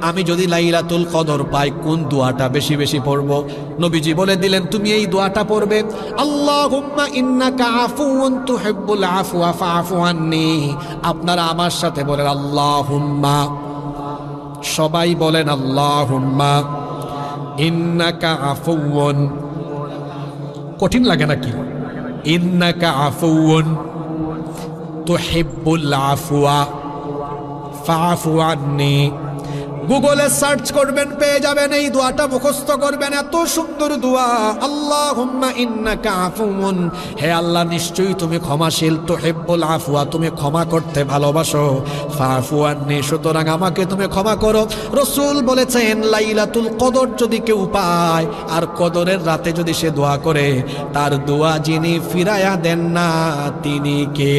আমি যদি লাইলাতুল কদর পাই কোন দোয়াটা বেশি বেশি পড়ব? নবীজি বলে দিলেন তুমি এই দোয়াটা পড়বে, আল্লাহুম্মা ইন্নাকা আফুউন তুহিব্বুল আফওয়া ফাআফু আন্নি। আপনারা আমার সাথে বলেন আল্লাহুম্মা, সবাই বলেন আল্লাহুম্মা ইন্নাকা আফুউন। কঠিন লাগে নাকি? ইন্নাকা আফুউন তুহিব্বুল আফওয়া ফাআফু আন্নি। গুগলে সার্চ করবেন, পেয়ে যাবেন, এই দোয়াটা মুখস্থ করবেন। এত সুন্দর দোয়া, আল্লাহুম্মা ইন্নাকা আফুউন, হে আল্লাহ নিশ্চয়ই তুমি ক্ষমাশীল, তুহিব্বুল আফওয়া তুমি ক্ষমা করতে ভালোবাসো, ফাআফু আন্নি সুতরাং আমাকে তুমি ক্ষমা করো। রাসূল বলেছেন লাইলাতুল কদর যদি কেউ পায় আর কদরের রাতে যদি সে দোয়া করে, তার দোয়া যিনি ফিরায়া দেন না তিনি কে?